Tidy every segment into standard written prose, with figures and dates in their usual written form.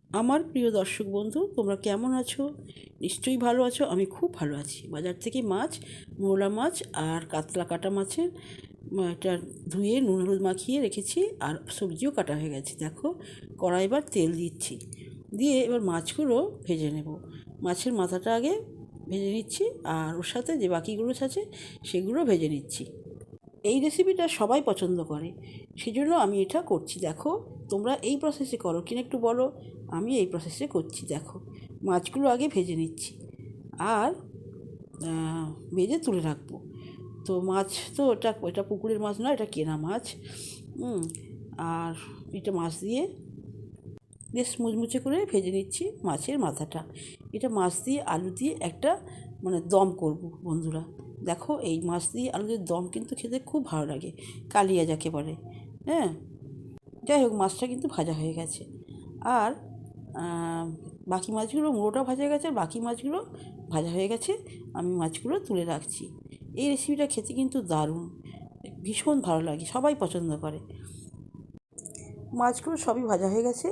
আমার প্রিয় দর্শক বন্ধু, তোমরা কেমন আছো? নিশ্চয়ই ভালো আছো। আমি খুব ভালো আছি। বাজার থেকে মাছ, মোরলা মাছ আর কাতলা কাটা মাছের এটা ধুয়ে নুন হলুদ মাখিয়ে রেখেছি, আর সবজিও কাটা হয়ে গেছে। দেখো, কড়াই এবার তেল দিচ্ছি, দিয়ে এবার মাছগুলো ভেজে নেব। মাছের মাথাটা আগে ভেজে নিচ্ছি, আর ওর সাথে যে বাকিগুলো আছে সেগুলো ভেজে নিচ্ছি। এই রেসিপিটা সবাই পছন্দ করে, সেজন্য আমি এটা করছি। দেখো, তোমরা এই প্রসেসে করো কিনা একটু বলো। আমি এই প্রসেসে করছি। দেখো, মাছগুলো আগে ভেজে নিচ্ছি, আর ভেজে তুলে রাখবো। তো মাছ তো এটা এটা পুকুরের মাছ না, এটা কেনা মাছ। আর এটা মাছ দিয়ে বেশ মুচমুচে করে ভেজে নিচ্ছি মাছের মাথাটা। এটা মাছ দিয়ে আলু দিয়ে একটা দম করব বন্ধুরা। দেখো, এই মাছ দিয়ে আলু দিয়ে দম কিন্তু খেতে খুব ভালো লাগে, কালিয়া যাকে বলে। হ্যাঁ, যাই হোক, মাছটা কিন্তু ভাজা হয়ে গেছে। আর বাকি মাছগুলো, মুড়োটা ভাজা হয়ে গেছে, আর বাকি মাছগুলো ভাজা হয়ে গেছে। আমি মাছগুলো তুলে রাখছি। এই রেসিপিটা খেতে কিন্তু দারুণ, ভীষণ ভালো লাগে, সবাই পছন্দ করে। মাছগুলো সবই ভাজা হয়ে গেছে।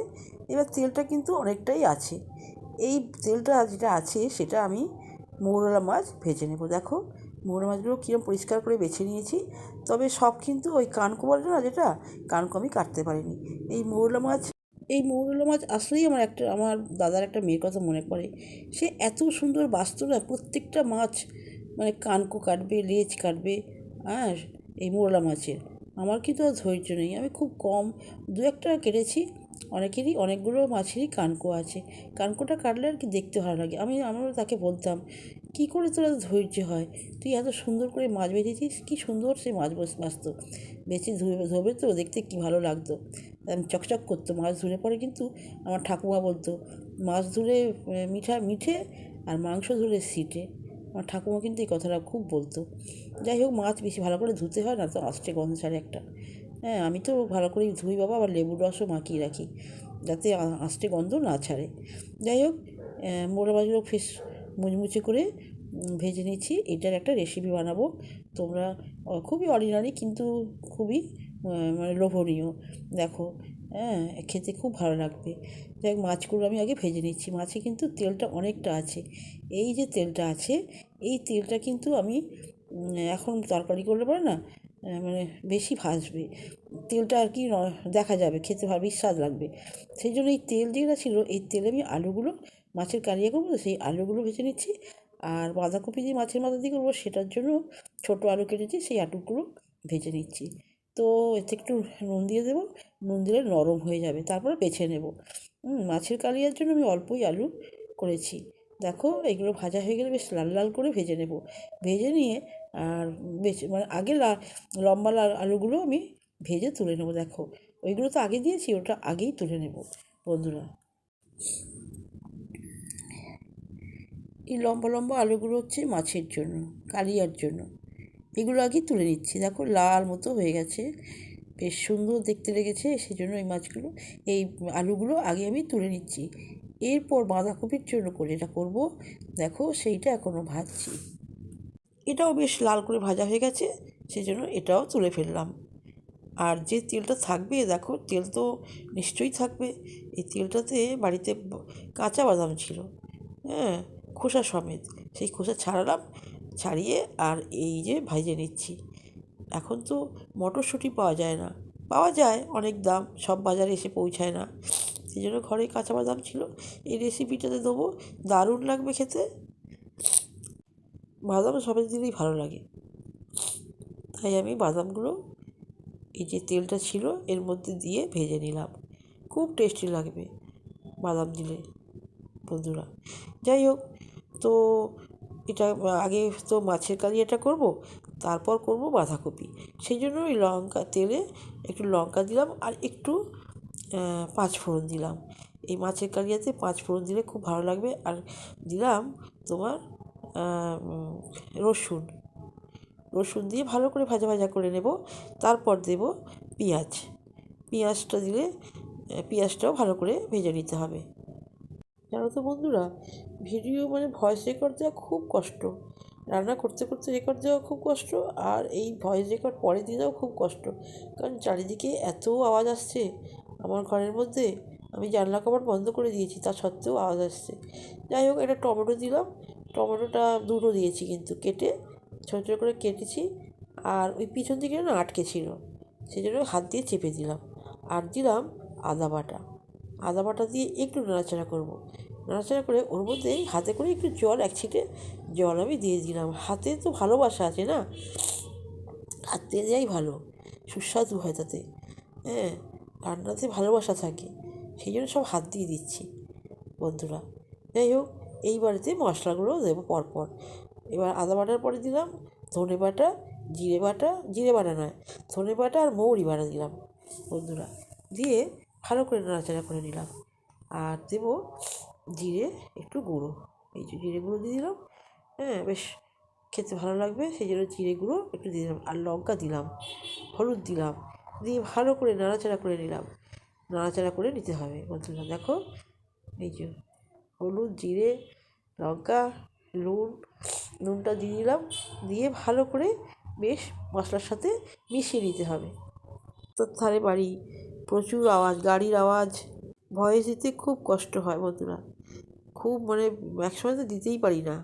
এবার তেলটা কিন্তু অনেকটাই আছে। এই তেলটা যেটা আছে সেটা আমি মৌরলা মাছ ভেজে নেব। দেখো, মৌরলা মাছগুলো কীরকম পরিষ্কার করে বেছে নিয়েছি। তবে সব কিন্তু ওই কানকো বলে না, যেটা কানকো আমি কাটতে পারিনি। এই মৌরলা মাছ এই মৌরলা মাছ আসলেই আমার দাদার একটা মেয়ের কথা মনে পড়ে। সে এত সুন্দর বাছতো না, প্রত্যেকটা মাছ কানকো কাটবে, লেজ কাটবে। আর এই মৌরলা মাছের আমার কিন্তু আর ধৈর্য নেই, আমি খুব কম দু একটা কেটেছি। অনেকেরই অনেকগুলো মাছেরই কানকো আছে। কানকোটা কাটলে আর কি দেখতে ভালো লাগে। আমরা তাকে বলতাম, কী করে তোর এত ধৈর্য হয়, তুই এত সুন্দর করে মাছ বেঁচেছিস, কী সুন্দর সে মাছ বাছতো। বেছে ধোবে তো দেখতে কী ভালো লাগতো, চকচক করতো। মাছ ধরে পরে কিন্তু আমার ঠাকুমা বলতো, মাছ ধরে মিঠে আর মাংস ধরে সিটে। আমার ঠাকুমা কিন্তু এই কথাটা খুব বলতো। যাই হোক, মাছ বেশি ভালো করে ধুতে হয় না তো, আষ্টে গন্ধ ছাড়ে একটা। হ্যাঁ, আমি তো ভালো করেই ধুই বাবা, আবার লেবুর রসও মাখিয়ে রাখি, যাতে আষ্টে গন্ধ না ছাড়ে। যাই হোক, মোড়া মাছগুলো বেশ মুচমুচে করে ভেজে নিচ্ছি। এটার একটা রেসিপি বানাবো। তোমরা খুবই অর্ডিনারি, কিন্তু খুবই লোভনীয়। দেখো, হ্যাঁ, খেতে খুব ভালো লাগবে। যাই হোক, মাছগুলো আমি আগে ভেজে নিচ্ছি। মাছে কিন্তু তেলটা অনেকটা আছে। এই যে তেলটা আছে, এই তেলটা কিন্তু আমি এখন তরকারি করলে পরে না, বেশি ভাজবে তেলটা আর কি, দেখা যাবে, খেতে ভালো বেশ স্বাদ লাগবে। সেই জন্য এই তেল যেটা ছিল, এই তেলে আমি আলুগুলো, মাছের কালিয়া করবো তো সেই আলুগুলো ভেজে নিচ্ছি। আর বাঁধাকপি দিয়ে মাছের মাথা দিয়ে করবো, সেটার জন্য ছোটো আলু কেটেছি, সেই আলুগুলো ভেজে নিচ্ছি। তো এতে একটু নুন দিয়ে দেবো, নুন দিলে নরম হয়ে যাবে, তারপরে বেছে নেব। মাছের কালিয়ার জন্য আমি অল্পই আলু করেছি। দেখো, এগুলো ভাজা হয়ে গেলে বেশ লাল লাল করে ভেজে নেব। ভেজে নিয়ে আর বেশ আগে লম্বা লাল আলুগুলো আমি ভেজে তুলে নেবো। দেখো, ওইগুলো তো আগে দিয়েছি, ওটা আগেই তুলে নেব বন্ধুরা। এই লম্বা লম্বা আলুগুলো হচ্ছে মাছের জন্য, কালিয়ার জন্য। এগুলো আগে তুলে নিচ্ছি। দেখো, লাল মতো হয়ে গেছে, বেশ সুন্দর দেখতে লেগেছে, সেই জন্য এই মাছগুলো, এই আলুগুলো আগে আমি তুলে নিচ্ছি। এরপর বাঁধাকপির জন্য করে যেটা করবো, দেখো সেইটা এখনও ভাজছি। এটাও বেশ লাল করে ভাজা হয়ে গেছে, সেই জন্য এটাও তুলে ফেললাম। আর যে তেলটা থাকবে, দেখো, তেল তো নিশ্চয়ই থাকবে। এই তেলটাতে বাড়িতে কাঁচা বাদাম ছিল, হ্যাঁ, খোসা সমেত। সেই খোসা ছাড়ালাম, ছাড়িয়ে আর এই যে ভাজে নিচ্ছি। এখন তো মটরশুঁটি পাওয়া যায় না, পাওয়া যায় অনেক দাম, সব বাজারে এসে পৌঁছায় না। সেই জন্য ঘরে কাঁচা বাদাম ছিল, এই রেসিপিটাতে দেবো, দারুণ লাগবে খেতে। বাদাম সবের দিলেই ভালো লাগে, তাই আমি বাদামগুলো এই যে তেলটা ছিল এর মধ্যে দিয়ে ভেজে নিলাম। খুব টেস্টি লাগবে বাদাম দিলে বন্ধুরা। যাই হোক, তো এটা আগে তো মাছের কালিয়াটা করব, তারপর করব বাঁধাকপি। সেই জন্য ওই তেলে একটু লঙ্কা দিলাম, আর একটু পাঁচ ফোড়ন দিলাম। এই মাছের কালিয়াতে পাঁচ ফোড়ন দিলে খুব ভালো লাগবে। আর দিলাম তোমার রসুন। রসুন দিয়ে ভালো করে ভাজা ভাজা করে নেব। তারপর দেব পেঁয়াজ। পেঁয়াজটা দিলে পেঁয়াজটাও ভালো করে ভেজে নিতে হবে। জানো তো বন্ধুরা, ভিডিও ভয়েস রেকর্ড দেওয়া খুব কষ্ট। রান্না করতে করতে রেকর্ড দেওয়া খুব কষ্ট, আর এই ভয়েস রেকর্ড পরে দিয়ে দেওয়াও খুব কষ্ট। কারণ চারিদিকে এত আওয়াজ আসছে আমার ঘরের মধ্যে, আমি জানলা কপাট বন্ধ করে দিয়েছি, তা সত্ত্বেও আওয়াজ আসছে। যাই হোক, এটা টমেটো দিলাম। টমেটোটা দুটো দিয়েছি কিন্তু কেটে, ছোটো ছোটো করে কেটেছি। আর ওই পিছন দিকে না আটকে ছিল, সেই জন্য হাত দিয়ে চেপে দিলাম। আর দিলাম আদা বাটা। আদা বাটা দিয়ে একটু নাড়াচাড়া করব। নাড়াচাড়া করে ওর মধ্যে হাতে করে একটু জল, এক ছিটে জল আমি দিয়ে দিলাম। হাতে তো ভালোবাসা আছে না, হাত দিয়ে দেওয়াই ভালো, সুস্বাদু হয় তাতে। হ্যাঁ, রান্নাতে ভালোবাসা থাকে, সেই জন্য সব হাত দিয়ে দিচ্ছি বন্ধুরা। যাই হোক, এইবারেতে মশলাগুলো দেবো পরপর। এবার আদা বাটার পরে দিলাম ধনে বাটা, জিরে বাটা, জিরে বাটা নয়, ধনে বাটা আর মৌরি বাটা দিলাম বন্ধুরা। দিয়ে ভালো করে নাড়াচাড়া করে নিলাম। আর দেবো জিরে একটু গুঁড়ো, এই যে জিরে গুঁড়ো দিয়ে দিলাম। হ্যাঁ, বেশ খেতে ভালো লাগবে, সেই জন্য জিরে গুঁড়ো একটু দিয়ে দিলাম। আর লঙ্কা দিলাম, হলুদ দিলাম, দিয়ে ভালো করে নাড়াচাড়া করে নিলাম। নাড়াচাড়া করে নিতে হবে বন্ধুরা। দেখো, এই যে হলুদ, জিরে, লঙ্কা, নুনটা দিয়ে দিলাম। দিয়ে ভালো করে বেশ মশলার সাথে মিশিয়ে নিতে হবে। তো ধারে বাড়ি, প্রচুর আওয়াজ, গাড়ির আওয়াজ, ভয়েস দিতে খুব কষ্ট হয় বন্ধুরা। খুব মানে একসময় তো দিতেই পারি না।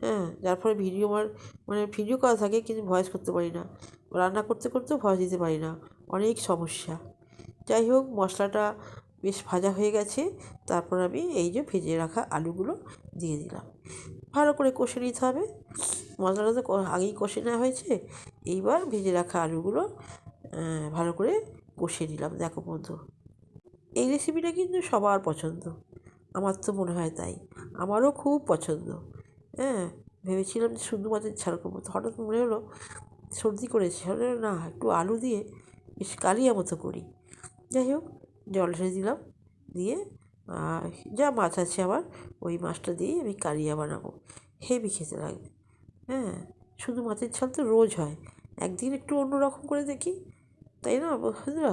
হ্যাঁ, যার ফলে ভিডিও করা থাকে কিন্তু ভয়েস করতে পারি না। রান্না করতে করতেও ভয়েস দিতে পারি না, অনেক সমস্যা। যাই হোক, মশলাটা বেশ ভাজা হয়ে গেছে। তারপর আমি এই যে ভেজে রাখা আলুগুলো দিয়ে দিলাম। ভালো করে কষে নিতে হবে। মশলাটা তো আগেই কষে নেওয়া হয়েছে। এইবার ভেজে রাখা আলুগুলো ভালো করে কষে নিলাম। দেখো বন্ধু, এই রেসিপিটা কিন্তু সবার পছন্দ, আমার তো মনে হয় তাই। আমারও খুব পছন্দ। হ্যাঁ, ভেবেছিলাম যে শুধু মাছের ঝাল করবো, তো হঠাৎ মনে হলো সর্দি করেছে, হলো না একটু আলু দিয়ে বেশ কালিয়া মতো করি। যাই হোক, জল ঢেলে দিলাম। দিয়ে যা মাছ আছে আমার, ওই মাছটা দিয়েই আমি কালিয়া বানাবো, হেভি খেতে লাগবে। হ্যাঁ, শুধু মাছের ঝাল তো রোজ হয়, একদিন একটু অন্যরকম করে দেখি, তাই না বন্ধুরা?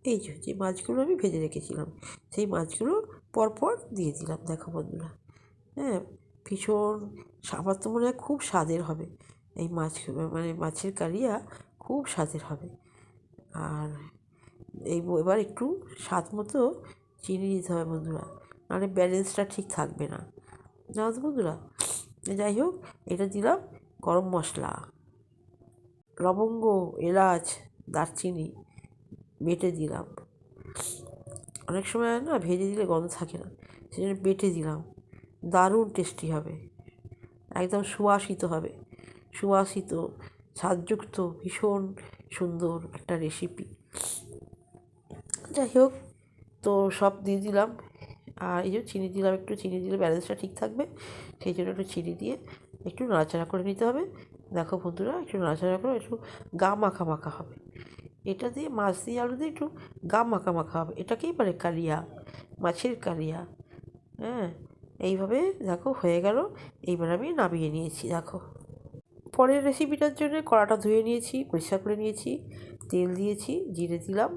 এই যে মাছগুলো আমি ভেজে রেখেছিলাম, সেই মাছগুলো পরপর দিয়ে দিলাম। দেখো বন্ধুরা, হ্যাঁ, ভীষণ, আমার তো মনে হয় খুব স্বাদের হবে এই মাছ, মানে মাছের কালিয়া খুব স্বাদের হবে। আর এবার একটু স্বাদ মতো চিনি দিতে হবে বন্ধুরা, নাহলে ব্যালেন্সটা ঠিক থাকবে না, জানো তো বন্ধুরা। যাই হোক, এটা দিলাম গরম মশলা, লবঙ্গ, এলাচ, দারচিনি বেটে দিলাম। অনেক সময় না ভেজে দিলে গন্ধ থাকে না, সেই জন্য বেটে দিলাম। দারুণ টেস্টি হবে, একদম সুবাসিত হবে, সুবাসিত, স্বাদযুক্ত, ভীষণ সুন্দর একটা রেসিপি। যাই হোক, তো সব দিয়ে দিলাম। আর এই যে চিনি দিলাম, একটু চিনি দিলে ব্যালেন্সটা ঠিক থাকবে, সেই জন্য একটু চিনি দিয়ে একটু নাড়াচাড়া করে নিতে হবে। দেখো বন্ধুরা, একটু নাড়াচাড়া করে একটু গা মাখা মাখা হবে। এটা দিয়ে মাছ দিয়ে আলু দিয়ে একটু গা মাখা মাখা হবে, এটাকেই বলে কালিয়া, মাছের কালিয়া। হ্যাঁ, এইভাবে দেখো হয়ে গেল। এইবার আমি নামিয়ে নিয়েছি। দেখো, পরের রেসিপিটার জন্য কড়াটা ধুয়ে নিয়েছি, পরিষ্কার করে নিয়েছি, তেল দিয়েছি, জিরে দিলাম,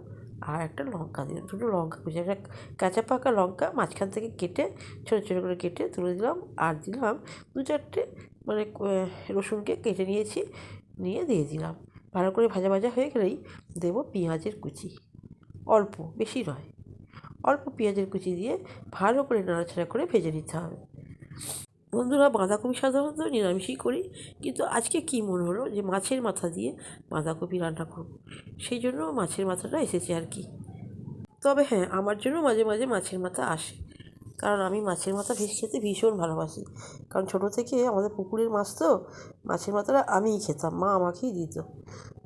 আর একটা লঙ্কা দিলাম, দুটো লঙ্কা কুচি, একটা কাঁচা পাকা লঙ্কা মাঝখান থেকে কেটে ছোটো ছোটো করে কেটে তুলে দিলাম। আর দিলাম দু চারটে মানে রসুনকে কেটে নিয়েছি, নিয়ে দিয়ে দিলাম। ভালো করে ভাজা ভাজা হয়ে গেলেই দেবো পেঁয়াজের কুচি, অল্প, বেশি নয়, অল্প পেঁয়াজের কুচি দিয়ে ভালো করে নাড়াচাড়া করে ভেজে নিতে হবে। বন্ধুরা, বাঁধাকপি সাধারণত নিরামিষই করি, কিন্তু আজকে কী মনে হলো যে মাছের মাথা দিয়ে বাঁধাকপি রান্না করব, সেই জন্য মাছের মাথাটা এসেছে আর কি। তবে হ্যাঁ, আমার জন্য মাঝে মাঝে মাছের মাথা আসে, কারণ আমি মাছের মাথা খেতে ভীষণ ভালোবাসি। কারণ ছোটো থেকে আমাদের পুকুরের মাছ তো, মাছের মাথাটা আমিই খেতাম, মা আমাকেই দিত।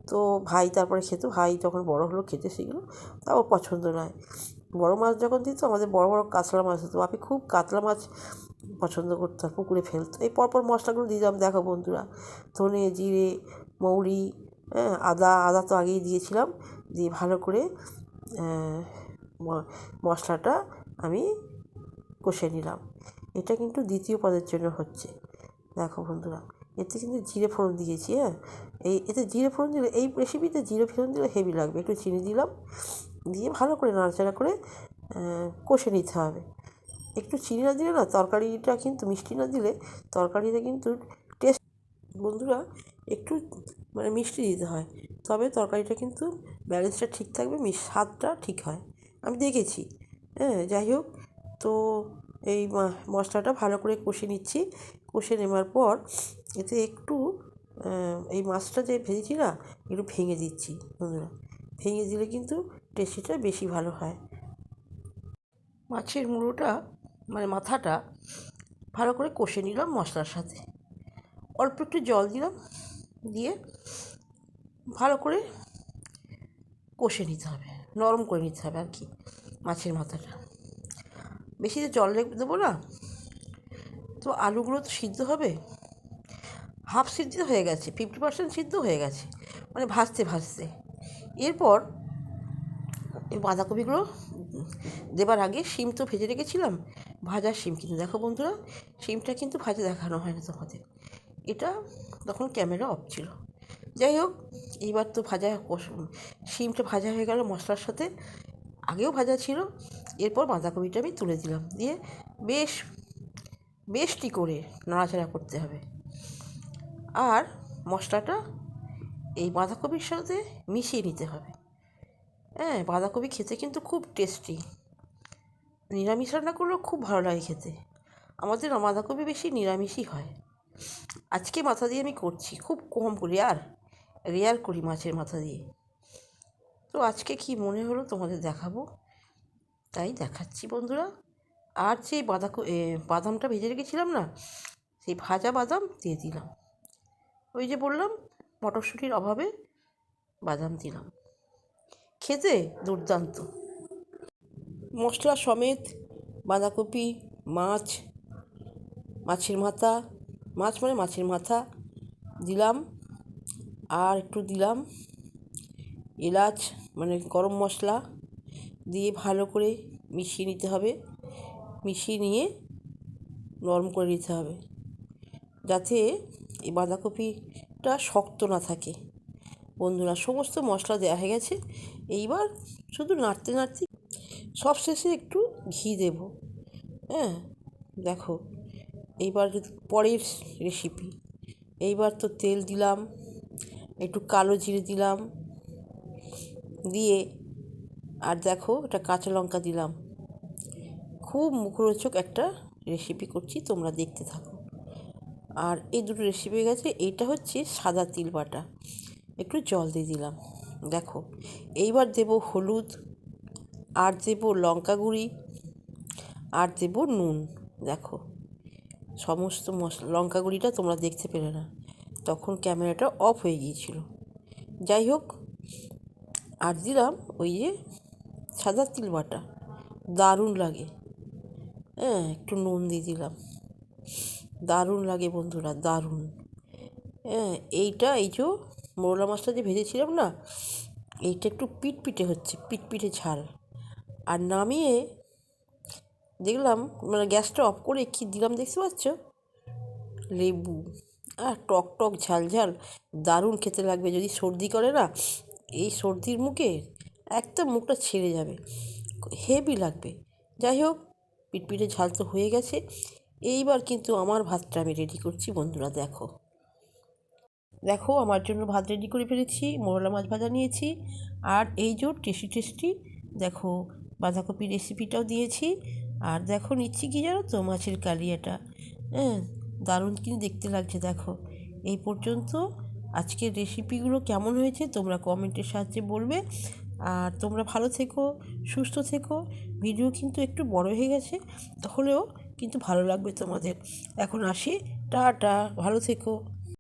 তো ভাই তারপরে খেত, ভাই যখন বড় হলো খেতে শিখলো, তাও পছন্দ নয়। বড় মাছ যখন দিত, আমাদের বড় বড় কাতলা মাছ হতো, আমি খুব কাতলা মাছ পছন্দ করতাম, পুকুরে ফেলতো। এই পরপর মশলাগুলো দিয়ে দিলাম। দেখো বন্ধুরা, ধনে, জিরে, মৌরি, হ্যাঁ, আদা তো আগেই দিয়েছিলাম। দিয়ে ভালো করে মশলাটা আমি কষে নিলাম। এটা কিন্তু দ্বিতীয় পদের জন্য হচ্ছে। দেখো বন্ধুরা, এতে কিন্তু জিরে ফোড়ন দিয়েছি। হ্যাঁ, এতে জিরে ফোড়ন দিলে, এই রেসিপিতে জিরে ফোড়ন দিলে হেভি লাগবে। একটু চিনি দিলাম, দিয়ে ভালো করে নাড়াচাড়া করে কষে নিতে হবে। একটু চিনি না দিলে না, তরকারিটা কিন্তু মিষ্টি না দিলে তরকারিটা কিন্তু টেস্ট, বন্ধুরা, একটু মিষ্টি দিতে হয়, তবে তরকারিটা কিন্তু ব্যালেন্সটা ঠিক থাকবে, স্বাদটা ঠিক হয়। আমি দেখেছি। হ্যাঁ, যাই হোক, তো এই মশলাটা ভালো করে কষে নিচ্ছি। কষে নেওয়ার পর এতে একটু এই মাছটা যে ভেজেছি না, একটু ভেঙে দিচ্ছি বন্ধুরা। ভেঙে দিলে কিন্তু টেস্টিটা বেশি ভালো হয়। মাছের মুড়োটা মানে মাথাটা ভালো করে কষে নিলাম মশলার সাথে। অল্প একটু জল দিলাম, দিয়ে ভালো করে কষে নিতে হবে, নরম করে নিতে হবে আর কি মাছের মাথাটা। বেশি তো জল দেবো না, তো আলুগুলো তো সিদ্ধ হবে। হাফ সিদ্ধ হয়ে গেছে, 50% সিদ্ধ হয়ে গেছে, মানে ভাজতে ভাজতে। এরপর এই বাঁধাকপিগুলো দেবার আগে শিম তো ভেজে রেখেছিলাম, ভাজা শিম। কিন্তু দেখো বন্ধুরা, শিমটা কিন্তু ভাজা দেখানো হয় না তোমাদের, এটা তখন ক্যামেরা অফ ছিল। যাই হোক, এইবার তো শিমটা ভাজা হয়ে গেল মশলার সাথে, আগেও ভাজা ছিল। এরপর বাঁধাকপিটা আমি তুলে দিলাম, দিয়ে বেশ বেশটি করে নাড়াচাড়া করতে হবে। আর মশলাটা এই বাঁধাকপির সাথে মিশিয়ে নিতে হবে। হ্যাঁ, বাঁধাকপি খেতে কিন্তু খুব টেস্টি, নিরামিষ রান্না করলেও খুব ভালো লাগে খেতে। আমাদের বাঁধাকপি বেশি নিরামিষই হয়। আজকে মাথা দিয়ে আমি করছি, খুব কম রেয়ার করি মাছের মাথা দিয়ে। তো আজকে কি মনে হলো তোমাদের দেখাবো, তাই দেখাচ্ছি বন্ধুরা। আর যে বাদামটা ভেজে রেখেছিলাম না, সেই ভাজা বাদাম দিয়ে দিলাম। ওই যে বললাম, মটরশুঁটির অভাবে বাদাম দিলাম, খেতে দুর্দান্ত। মশলা সমেত বাঁধাকপি, মাছের মাথা, মাছের মাথা দিলাম। আর একটু দিলাম এলাচ, মানে গরম মশলা দিয়ে ভালো করে মিশিয়ে নিতে হবে। মিশিয়ে নিয়ে নরম করে নিতে হবে, যাতে এই বাঁধাকপিটা শক্ত না থাকে। বন্ধুরা, সমস্ত মশলা দেওয়া হয়ে গেছে। এইবার শুধু নাড়তে নাড়তে সবশেষে একটু ঘি দেব। হ্যাঁ, দেখো, এইবার পরের রেসিপি। এইবার তো তেল দিলাম, একটু কালো জিরে দিলাম, দিয়ে আর দেখো এটা কাঁচা লঙ্কা দিলাম। খুব মুখরোচক একটা রেসিপি করছি, তোমরা দেখতে থাকো। আর এই দুটো রেসিপি হয়ে গেছে। এইটা হচ্ছে সাদা তিল বাটা, একটু জল দিয়ে দিলাম। দেখো, এইবার দেব হলুদ, আর দেব লঙ্কা গুঁড়ি, আর দেব নুন। দেখো, সমস্ত লঙ্কা গুঁড়িটা তোমরা দেখতে পেলে না, তখন ক্যামেরাটা অফ হয়ে গিয়েছিল। যাই হোক, আর দিলাম ওই যে সাদা তিল বাটা, দারুণ লাগে। হ্যাঁ, একটু নুন দিয়ে দিলাম, দারুণ লাগে বন্ধুরা, দারুণ। হ্যাঁ, এই যে মোরলা মাছটা যে ভেজেছিলাম না, এইটা একটু পিটপিটে হচ্ছে, পিটপিটে ঝাল। আর নামিয়ে দেখলাম, মানে গ্যাসটা অফ করে কী দিলাম দেখতে পাচ্ছ, লেবু। আর টক টক ঝাল ঝাল, দারুণ খেতে লাগবে। যদি সর্দি করে না, এই সর্দির মুখে একদম মুখটা ছেড়ে যাবে, হেভি লাগবে। যাই হোক, পিটপিটে ঝাল তো হয়ে গেছে। এইবার কিন্তু আমার ভাতটা আমি রেডি করছি বন্ধুরা। দেখো দেখো, আমার জন্য ভাত রেডি করে ফেলেছি, মোরলা মাছ ভাজা নিয়েছি, আর এই যে টেস্টি টেস্টি দেখো বাঁধাকপির রেসিপিটাও দিয়েছি। আর দেখো নিচ্ছি কি জানো তো, মাছের কালিয়াটা। হ্যাঁ, দারুণ কিন্তু দেখতে লাগছে। দেখো, এই পর্যন্ত আজকের রেসিপিগুলো কেমন হয়েছে তোমরা কমেন্টের সাহায্যে বলবে। আর তোমরা ভালো থেকো, সুস্থ থেকো। ভিডিও কিন্তু একটু বড় হয়ে গেছে, হলেও কিন্তু ভালো লাগবে তোমাদের। এখন আসি, টাটা, ভালো থেকো।